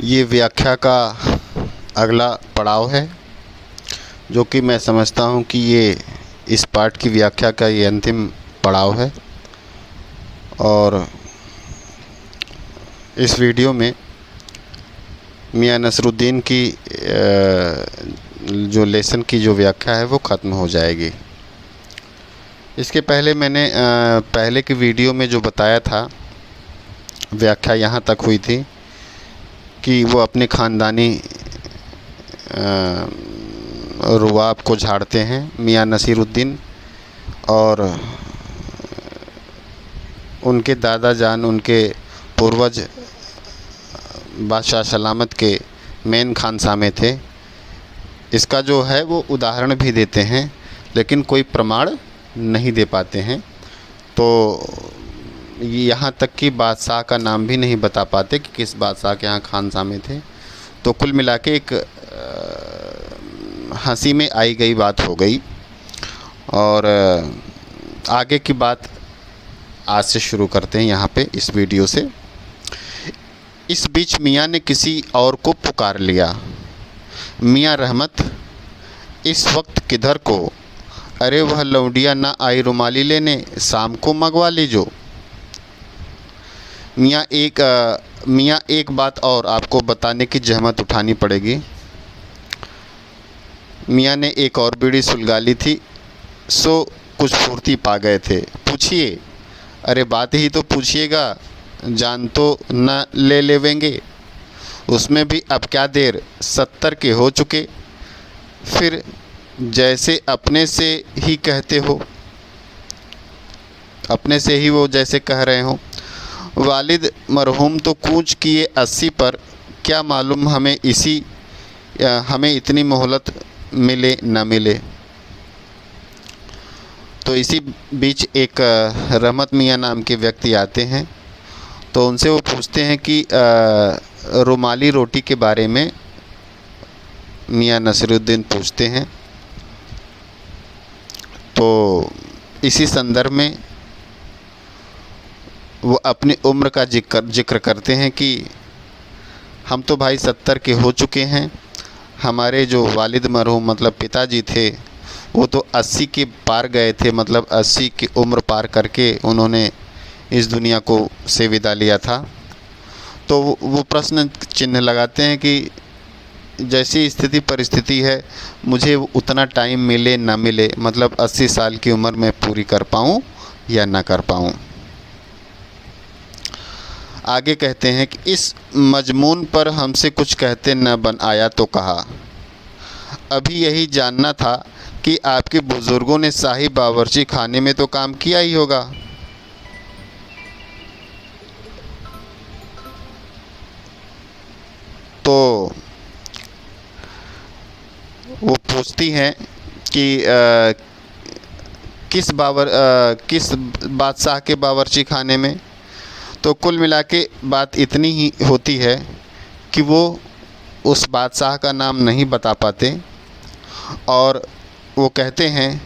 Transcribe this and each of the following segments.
ये व्याख्या का अगला पड़ाव है, जो कि मैं समझता हूँ कि ये इस पाठ की व्याख्या का ये अंतिम पड़ाव है। और इस वीडियो में मियां नसरुद्दीन की जो लेसन की जो व्याख्या है वो ख़त्म हो जाएगी। इसके पहले मैंने पहले की वीडियो में जो बताया था, व्याख्या यहाँ तक हुई थी कि वो अपने ख़ानदानी रुबाब को झाड़ते हैं मियां नसीरुद्दीन, और उनके दादा जान, उनके पूर्वज बादशाह सलामत के मेन खानसामे थे। इसका जो है वो उदाहरण भी देते हैं, लेकिन कोई प्रमाण नहीं दे पाते हैं। तो यहाँ तक कि बादशाह का नाम भी नहीं बता पाते कि किस बादशाह के यहाँ खानसामे थे। तो कुल मिला के एक हंसी में आई गई बात हो गई। और आगे की बात आज से शुरू करते हैं यहाँ पे इस वीडियो से। इस बीच मियाँ ने किसी और को पुकार लिया, मियाँ रहमत इस वक्त किधर को? अरे वह लौंडिया ना आई रुमाली लेने, शाम को मंगवा लीजो। मियाँ एक बात और आपको बताने की जहमत उठानी पड़ेगी। मियाँ ने एक और बीड़ी सुलगा ली थी, सो कुछ फुर्ती पा गए थे। पूछिए। अरे बात ही तो पूछिएगा, जान तो न ले लेवेंगे। उसमें भी अब क्या देर, 70 के हो चुके। फिर जैसे अपने से ही कहते हो, अपने से ही वो जैसे कह रहे हो। वालिद मरहूम तो कूच किए 80 पर, क्या मालूम हमें इतनी मोहलत मिले न मिले। तो इसी बीच एक रहमत मियाँ नाम के व्यक्ति आते हैं। तो उनसे वो पूछते हैं कि रुमाली रोटी के बारे में मियाँ नसीरुद्दीन पूछते हैं। तो इसी संदर्भ में वो अपनी उम्र का जिक्र करते हैं कि हम तो भाई 70 के हो चुके हैं। हमारे जो वालिद मरहूम मतलब पिताजी थे, वो तो 80 के पार गए थे, मतलब 80 की उम्र पार करके उन्होंने इस दुनिया को से विदा लिया था। तो वो प्रश्न चिन्ह लगाते हैं कि जैसी स्थिति परिस्थिति है, मुझे उतना टाइम मिले ना मिले, मतलब 80 साल की उम्र में पूरी कर पाऊँ या ना कर पाऊँ। आगे कहते हैं कि इस मजमून पर हमसे कुछ कहते न बन आया तो कहा, अभी यही जानना था कि आपके बुज़ुर्गों ने शाही बावर्ची खाने में तो काम किया ही होगा। तो वो पूछती हैं कि किस बादशाह के बावर्ची खाने में। तो कुल मिला के बात इतनी ही होती है कि वो उस बादशाह का नाम नहीं बता पाते, और वो कहते हैं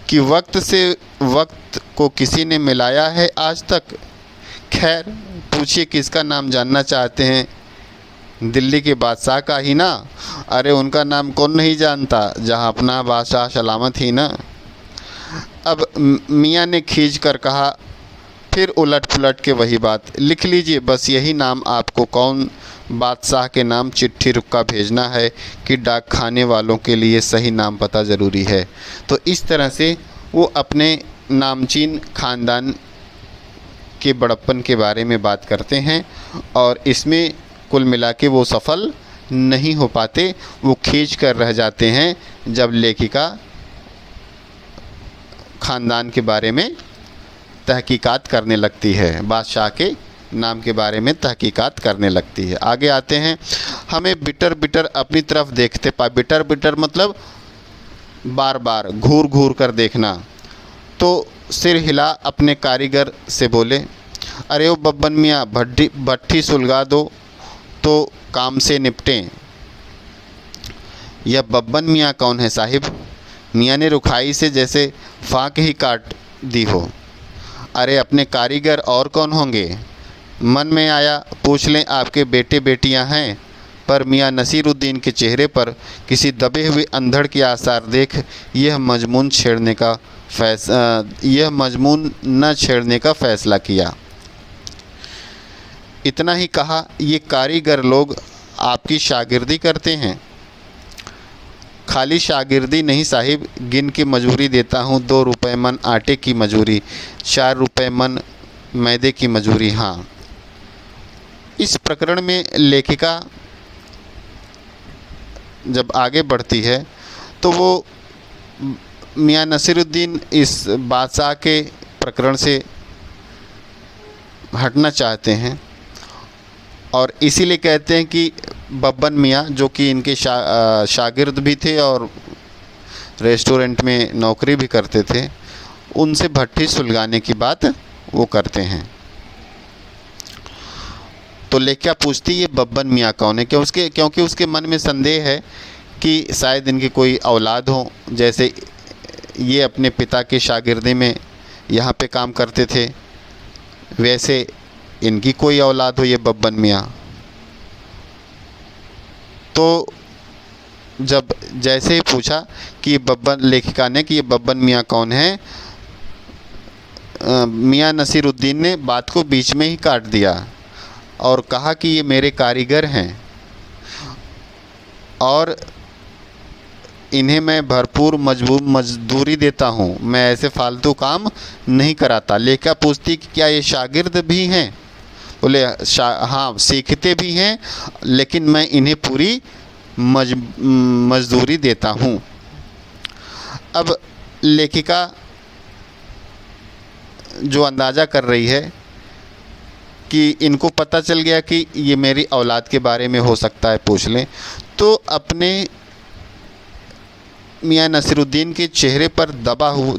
कि वक्त से वक्त को किसी ने मिलाया है आज तक। खैर पूछिए किसका नाम जानना चाहते हैं, दिल्ली के बादशाह का ही ना। अरे उनका नाम कौन नहीं जानता, जहाँ अपना बादशाह सलामत ही ना। अब मियाँ ने खींच कर कहा, फिर उलट पुलट के वही बात, लिख लीजिए बस यही नाम। आपको कौन बादशाह के नाम चिट्ठी रुक्का भेजना है कि डाक खाने वालों के लिए सही नाम पता ज़रूरी है। तो इस तरह से वो अपने नामचीन ख़ानदान के बड़प्पन के बारे में बात करते हैं, और इसमें कुल मिला के वो सफल नहीं हो पाते। वो खींच कर रह जाते हैं जब लेखिका ख़ानदान के बारे में तहकीकात करने लगती है, बादशाह के नाम के बारे में तहकीकात करने लगती है। आगे आते हैं, हमें बिटर बिटर अपनी तरफ देखते पाए। बिटर बिटर मतलब बार बार घूर घूर कर देखना। तो सिर हिला अपने कारीगर से बोले, अरे ओ बब्बन मियाँ भट्ठी सुलगा दो तो काम से निपटें। यह बब्बन मियाँ कौन है साहिब? मियाँ ने रुखाई से जैसे फाँक ही काट दी हो। अरे अपने कारीगर और कौन होंगे? मन में आया पूछ लें आपके बेटे बेटियां हैं, पर मियाँ नसीरुद्दीन के चेहरे पर किसी दबे हुए अंधड़ के आसार देख यह मजमून न छेड़ने का फैसला किया। इतना ही कहा, ये कारीगर लोग आपकी शागिर्दी करते हैं? खाली शागिर्दी नहीं साहिब, गिन के मजूरी देता हूँ। 2 रुपये मन आटे की मजूरी, 4 रुपये मन मैदे की मजूरी। हाँ। इस प्रकरण में लेखिका जब आगे बढ़ती है तो वो मियाँ नसीरुद्दीन इस बादशाह के प्रकरण से हटना चाहते हैं और इसीलिए कहते हैं कि बब्बन मियाँ, जो कि इनके शागिर्द भी थे और रेस्टोरेंट में नौकरी भी करते थे, उनसे भट्ठी सुलगाने की बात वो करते हैं। तो लेखिका पूछती ये बब्बन मियाँ कौन है, क्योंकि उसके मन में संदेह है कि शायद इनकी कोई औलाद हो, जैसे ये अपने पिता के शागिर्दी में यहाँ पे काम करते थे, वैसे इनकी कोई औलाद हो ये बब्बन मियाँ। तो जब जैसे ही पूछा कि लेखिका ने कि ये बब्बन मियाँ कौन है, मियाँ नसीरुद्दीन ने बात को बीच में ही काट दिया और कहा कि ये मेरे कारीगर हैं और इन्हें मैं भरपूर मजदूरी देता हूँ, मैं ऐसे फालतू काम नहीं कराता। लेखिका पूछती कि क्या ये शागिर्द भी हैं? बोले हाँ, सीखते भी हैं, लेकिन मैं इन्हें पूरी मजदूरी देता हूँ। अब लेखिका जो अंदाज़ा कर रही है कि इनको पता चल गया कि ये मेरी औलाद के बारे में हो सकता है पूछ लें, तो अपने मियाँ नसीरुद्दीन के चेहरे पर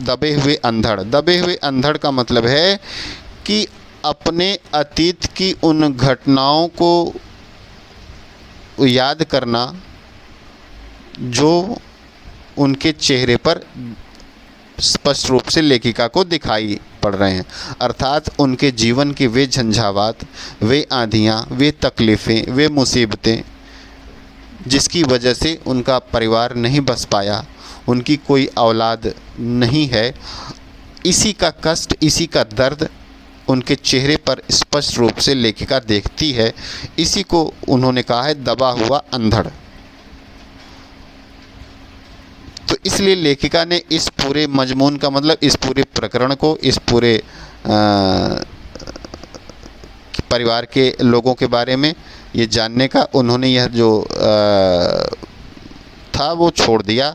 दबे हुए अंधड़ का मतलब है कि अपने अतीत की उन घटनाओं को याद करना जो उनके चेहरे पर स्पष्ट रूप से लेखिका को दिखाई पड़ रहे हैं, अर्थात उनके जीवन के वे झंझावात, वे आंधियाँ, वे तकलीफ़ें, वे मुसीबतें जिसकी वजह से उनका परिवार नहीं बस पाया, उनकी कोई औलाद नहीं है, इसी का कष्ट, इसी का दर्द उनके चेहरे पर स्पष्ट रूप से लेखिका देखती है। इसी को उन्होंने कहा है दबा हुआ अंधड़। तो इसलिए लेखिका ने इस पूरे मजमून का मतलब इस पूरे प्रकरण को, इस पूरे परिवार के लोगों के बारे में ये जानने का उन्होंने यह जो था वो छोड़ दिया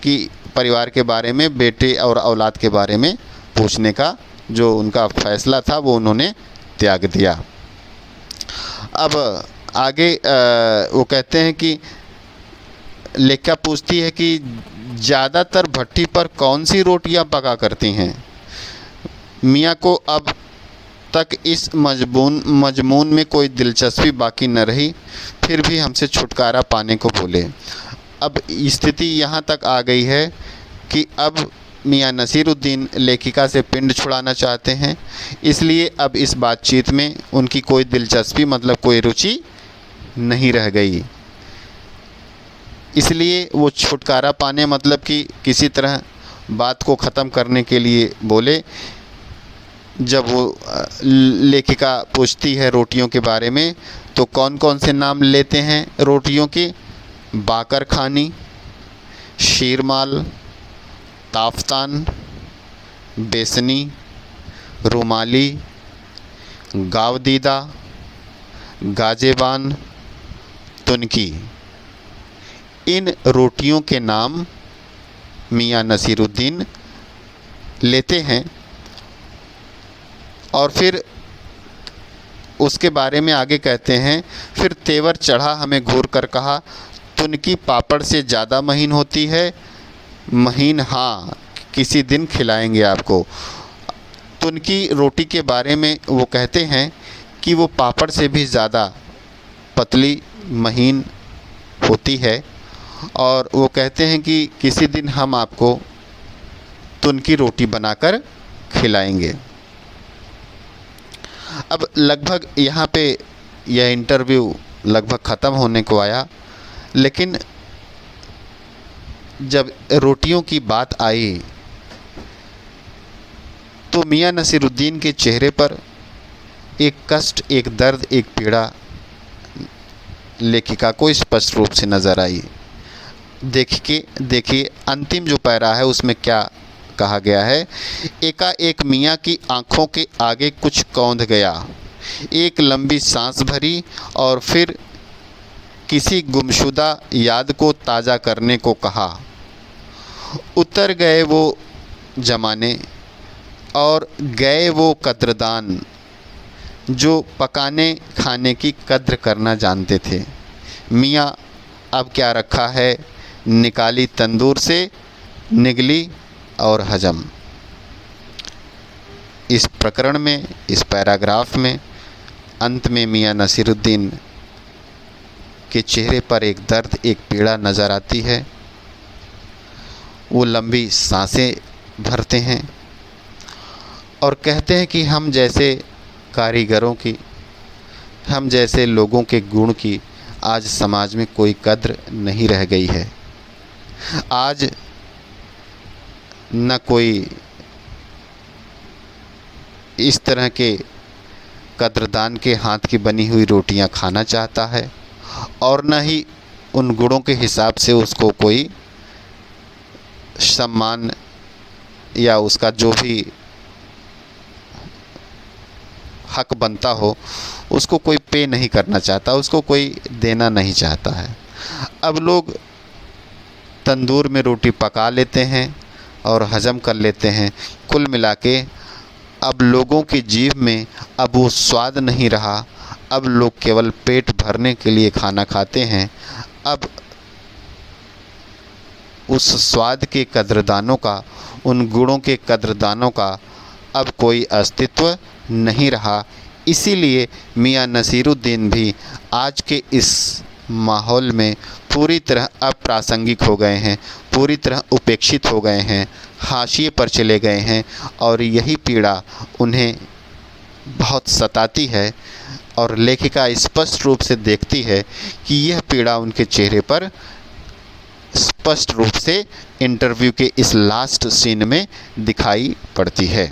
कि परिवार के बारे में, बेटे और औलाद के बारे में पूछने का जो उनका फ़ैसला था वो उन्होंने त्याग दिया। अब आगे वो कहते हैं कि लेखिका पूछती है कि ज़्यादातर भट्टी पर कौन सी रोटियां पका करती हैं? मियाँ को अब तक इस मजमून में कोई दिलचस्पी बाकी न रही, फिर भी हमसे छुटकारा पाने को बोले। अब स्थिति यहाँ तक आ गई है कि अब मियाँ नसीरुद्दीन लेखिका से पिंड छुड़ाना चाहते हैं, इसलिए अब इस बातचीत में उनकी कोई दिलचस्पी मतलब कोई रुचि नहीं रह गई। इसलिए वो छुटकारा पाने मतलब कि किसी तरह बात को ख़त्म करने के लिए बोले। जब वो लेखिका पूछती है रोटियों के बारे में तो कौन कौन से नाम लेते हैं रोटियों के? बाकर खानी, शीरमाल, ताफ्तान, बेसनी, रुमाली, गावदीदा, गाजेबान, तुनकी। इन रोटियों के नाम मियाँ नसीरुद्दीन लेते हैं और फिर उसके बारे में आगे कहते हैं, फिर तेवर चढ़ा हमें घूर कर कहा, तुनकी पापड़ से ज़्यादा महीन होती है। महीन? हाँ, किसी दिन खिलाएंगे आपको। तुनकी रोटी के बारे में वो कहते हैं कि वो पापड़ से भी ज़्यादा पतली महीन होती है और वो कहते हैं कि किसी दिन हम आपको तुनकी रोटी बनाकर खिलाएंगे। अब लगभग यहाँ पे यह इंटरव्यू लगभग ख़त्म होने को आया, लेकिन जब रोटियों की बात आई तो मियां नसीरुद्दीन के चेहरे पर एक कष्ट, एक दर्द, एक पीड़ा लेखिका को स्पष्ट रूप से नज़र आई। देखिए अंतिम जो पैरा है उसमें क्या कहा गया है। एकाएक मियाँ की आंखों के आगे कुछ कौंध गया, एक लंबी सांस भरी और फिर किसी गुमशुदा याद को ताज़ा करने को कहा। उतर गए वो ज़माने और गए वो कद्रदान जो पकाने खाने की कद्र करना जानते थे। मियाँ अब क्या रखा है, निकाली तंदूर से निगली और हजम। इस प्रकरण में, इस पैराग्राफ में अंत में मियाँ नसीरुद्दीन के चेहरे पर एक दर्द, एक पीड़ा नज़र आती है। वो लंबी सांसें भरते हैं और कहते हैं कि हम जैसे कारीगरों की, हम जैसे लोगों के गुण की आज समाज में कोई कद्र नहीं रह गई है। आज न कोई इस तरह के कद्रदान के हाथ की बनी हुई रोटियां खाना चाहता है और न ही उन गुणों के हिसाब से उसको कोई सम्मान या उसका जो भी हक बनता हो उसको कोई पे नहीं करना चाहता, उसको कोई देना नहीं चाहता है। अब लोग तंदूर में रोटी पका लेते हैं और हजम कर लेते हैं। कुल मिला के अब लोगों की जीभ में अब वो स्वाद नहीं रहा। अब लोग केवल पेट भरने के लिए खाना खाते हैं। अब उस स्वाद के कद्रदानों का, उन गुणों के कद्रदानों का अब कोई अस्तित्व नहीं रहा। इसीलिए मियाँ नसीरुद्दीन भी आज के इस माहौल में पूरी तरह अप्रासंगिक हो गए हैं, पूरी तरह उपेक्षित हो गए हैं, हाशिए पर चले गए हैं और यही पीड़ा उन्हें बहुत सताती है। और लेखिका स्पष्ट रूप से देखती है कि यह पीड़ा उनके चेहरे पर स्पष्ट रूप से इंटरव्यू के इस लास्ट सीन में दिखाई पड़ती है।